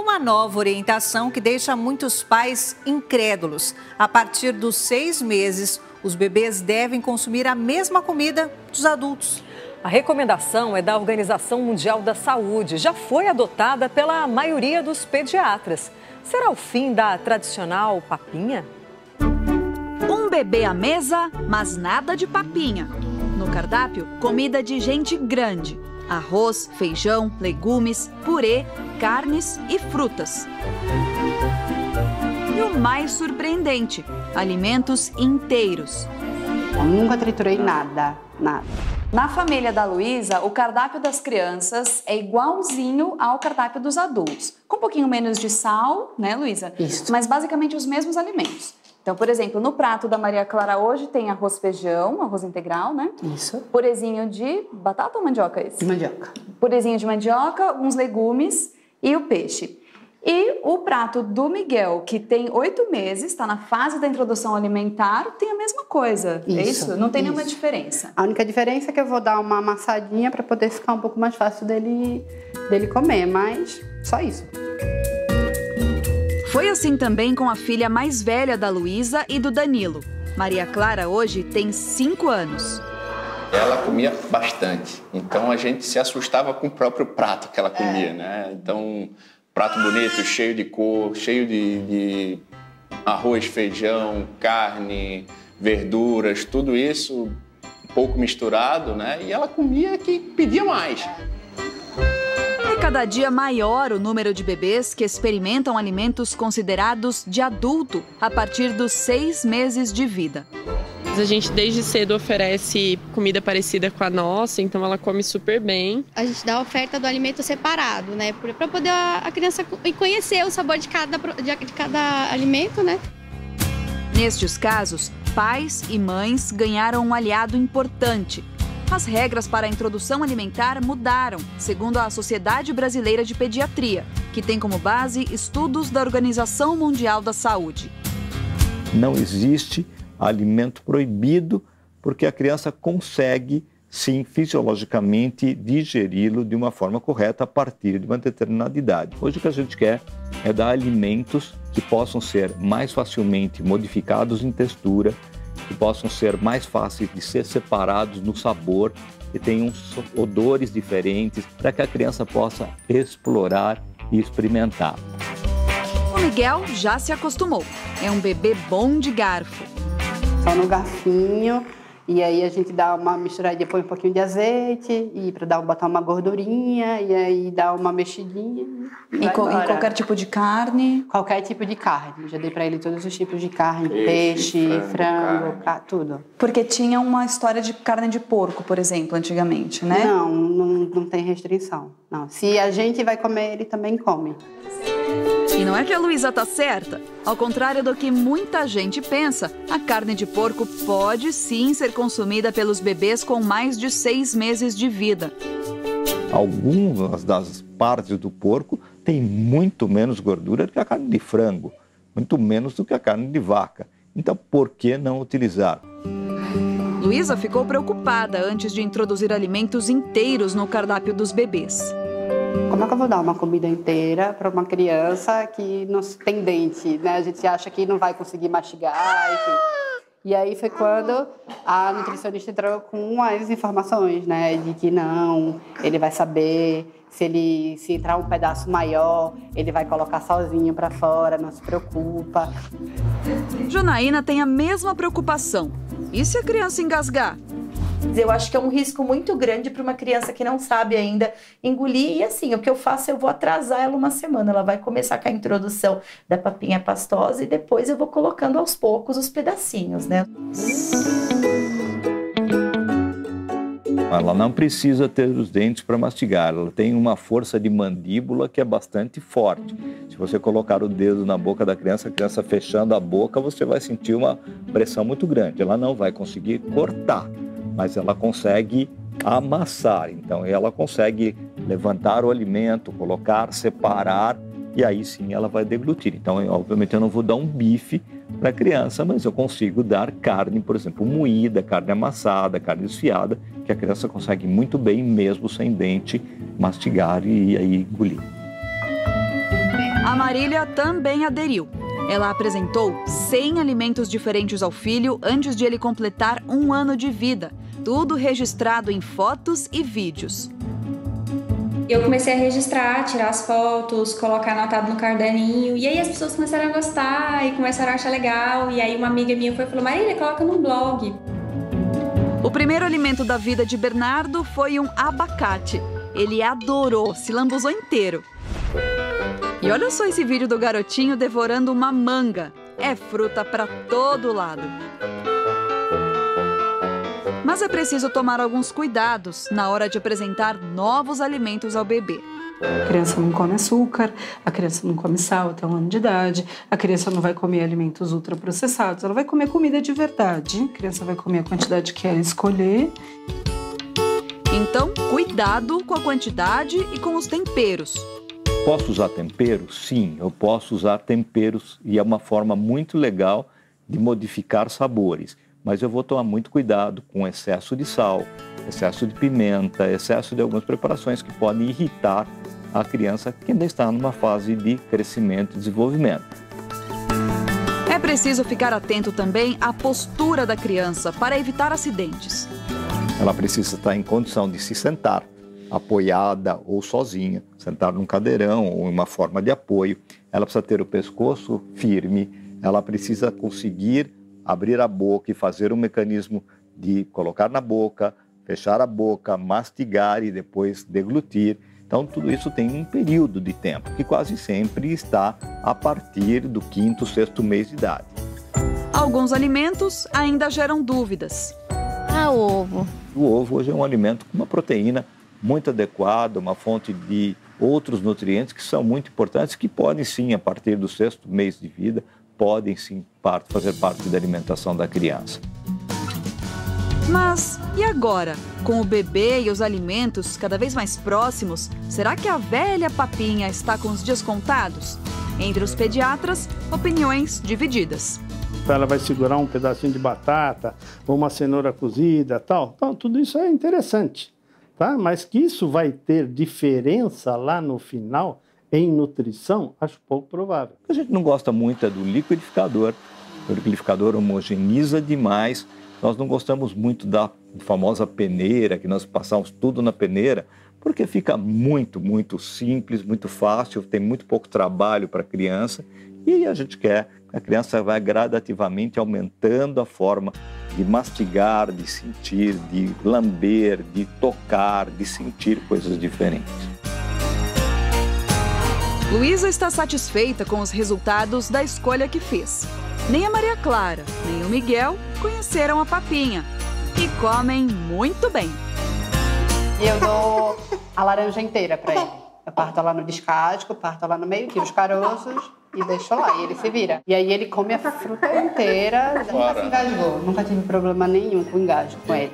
uma nova orientação que deixa muitos pais incrédulos. A partir dos 6 meses, os bebês devem consumir a mesma comida dos adultos. A recomendação é da Organização Mundial da Saúde. Já foi adotada pela maioria dos pediatras. Será o fim da tradicional papinha? Um bebê à mesa, mas nada de papinha. No cardápio, comida de gente grande. Arroz, feijão, legumes, purê, carnes e frutas. E o mais surpreendente, alimentos inteiros. Eu nunca triturei nada. Na família da Luísa, o cardápio das crianças é igualzinho ao cardápio dos adultos. Com um pouquinho menos de sal, né, Luísa? Isso. Mas basicamente os mesmos alimentos. Então, por exemplo, no prato da Maria Clara hoje tem arroz feijão, arroz integral, né? Isso. Purezinho de batata ou mandioca esse? De mandioca. Purezinho de mandioca, uns legumes e o peixe. E o prato do Miguel, que tem 8 meses, está na fase da introdução alimentar, tem a mesma coisa. Isso, é isso? Não tem isso. nenhuma diferença. A única diferença é que eu vou dar uma amassadinha para poder ficar um pouco mais fácil dele comer, mas só isso. Foi assim também com a filha mais velha da Luísa e do Danilo. Maria Clara hoje tem 5 anos. Ela comia bastante, então a gente se assustava com o próprio prato que ela comia, né? Então, prato bonito, cheio de cor, cheio de arroz, feijão, carne, verduras, tudo isso um pouco misturado, né? E ela comia que pedia mais. É cada dia maior o número de bebês que experimentam alimentos considerados de adulto a partir dos 6 meses de vida. A gente desde cedo oferece comida parecida com a nossa, então ela come super bem. A gente dá a oferta do alimento separado, né? Para poder a criança conhecer o sabor de cada alimento, né? Nestes casos, pais e mães ganharam um aliado importante. As regras para a introdução alimentar mudaram, segundo a Sociedade Brasileira de Pediatria, que tem como base estudos da Organização Mundial da Saúde. Não existe alimento proibido, porque a criança consegue, sim, fisiologicamente digeri-lo de uma forma correta a partir de uma determinada idade. Hoje o que a gente quer é dar alimentos que possam ser mais facilmente modificados em textura, que possam ser mais fáceis de ser separados no sabor, que tenham odores diferentes, para que a criança possa explorar e experimentar. O Miguel já se acostumou. É um bebê bom de garfo. Só no garfinho, e aí a gente dá uma misturadinha, põe um pouquinho de azeite, e para botar uma gordurinha, e aí dá uma mexidinha. E qualquer tipo de carne? Qualquer tipo de carne. Já dei para ele todos os tipos de carne, peixe, frango, tudo. Porque tinha uma história de carne de porco, por exemplo, antigamente, né? Não tem restrição. Não. Se a gente vai comer, ele também come. E não é que a Luísa tá certa. Ao contrário do que muita gente pensa, a carne de porco pode sim ser consumida pelos bebês com mais de 6 meses de vida. Algumas das partes do porco têm muito menos gordura do que a carne de frango, muito menos do que a carne de vaca. Então, por que não utilizar? Luísa ficou preocupada antes de introduzir alimentos inteiros no cardápio dos bebês. Como é que eu vou dar uma comida inteira para uma criança que não tem dente, né? A gente acha que não vai conseguir mastigar, enfim. E aí foi quando a nutricionista entrou com as informações, né? De que não, ele vai saber, se entrar um pedaço maior, ele vai colocar sozinho para fora, não se preocupa. Janaína tem a mesma preocupação. E se a criança engasgar? Eu acho que é um risco muito grande para uma criança que não sabe ainda engolir. E assim, o que eu faço, eu vou atrasar ela uma semana. Ela vai começar com a introdução da papinha pastosa e depois eu vou colocando aos poucos os pedacinhos, né? Ela não precisa ter os dentes para mastigar. Ela tem uma força de mandíbula que é bastante forte. Se você colocar o dedo na boca da criança, a criança fechando a boca, você vai sentir uma pressão muito grande. Ela não vai conseguir cortar, mas ela consegue amassar. Então, ela consegue levantar o alimento, colocar, separar, e aí sim ela vai deglutir. Então, obviamente, eu não vou dar um bife para a criança, mas eu consigo dar carne, por exemplo, moída, carne amassada, carne desfiada, que a criança consegue muito bem, mesmo sem dente, mastigar e aí engolir. A Marília também aderiu. Ela apresentou 100 alimentos diferentes ao filho antes de ele completar 1 ano de vida. Tudo registrado em fotos e vídeos. Eu comecei a registrar, tirar as fotos, colocar anotado no caderninho. E aí as pessoas começaram a gostar e começaram a achar legal. E aí uma amiga minha falou, Marília, coloca no blog. O primeiro alimento da vida de Bernardo foi um abacate. Ele adorou, se lambuzou inteiro. E olha só esse vídeo do garotinho devorando uma manga. É fruta para todo lado. Mas é preciso tomar alguns cuidados na hora de apresentar novos alimentos ao bebê. A criança não come açúcar, a criança não come sal até 1 ano de idade, a criança não vai comer alimentos ultraprocessados, ela vai comer comida de verdade. A criança vai comer a quantidade que ela escolher. Então, cuidado com a quantidade e com os temperos. Posso usar temperos? Sim, eu posso usar temperos e é uma forma muito legal de modificar sabores. Mas eu vou tomar muito cuidado com excesso de sal, excesso de pimenta, excesso de algumas preparações que podem irritar a criança que ainda está numa fase de crescimento e desenvolvimento. É preciso ficar atento também à postura da criança para evitar acidentes. Ela precisa estar em condição de se sentar, apoiada ou sozinha, sentar num cadeirão ou em uma forma de apoio. Ela precisa ter o pescoço firme, ela precisa conseguir abrir a boca e fazer um mecanismo de colocar na boca, fechar a boca, mastigar e depois deglutir. Então, tudo isso tem um período de tempo, que quase sempre está a partir do 5º, 6º mês de idade. Alguns alimentos ainda geram dúvidas. Ovo. O ovo hoje é um alimento com uma proteína muito adequada, uma fonte de outros nutrientes que são muito importantes, que podem sim, a partir do 6º mês de vida, podem sim fazer parte da alimentação da criança. Mas e agora? Com o bebê e os alimentos cada vez mais próximos, será que a velha papinha está com os dias contados? Entre os pediatras, opiniões divididas. Ela vai segurar um pedacinho de batata ou uma cenoura cozida, tal. Então, tudo isso é interessante, tá? Mas que isso vai ter diferença lá no final em nutrição, acho pouco provável. A gente não gosta muito do liquidificador. O liquidificador homogeneiza demais. Nós não gostamos muito da famosa peneira, que nós passamos tudo na peneira, porque fica muito simples, muito fácil, tem muito pouco trabalho para a criança. E a gente quer que a criança vai gradativamente aumentando a forma de mastigar, de sentir, de lamber, de tocar, de sentir coisas diferentes. Luísa está satisfeita com os resultados da escolha que fez. Nem a Maria Clara, nem o Miguel conheceram a papinha e comem muito bem. Eu dou a laranja inteira para ele. Eu parto lá no descasco, parto lá no meio, tiro os caroços e deixo lá. E ele se vira. E aí ele come a fruta inteira. Nunca se engasgou. Nunca tive problema nenhum com engasgo com ele.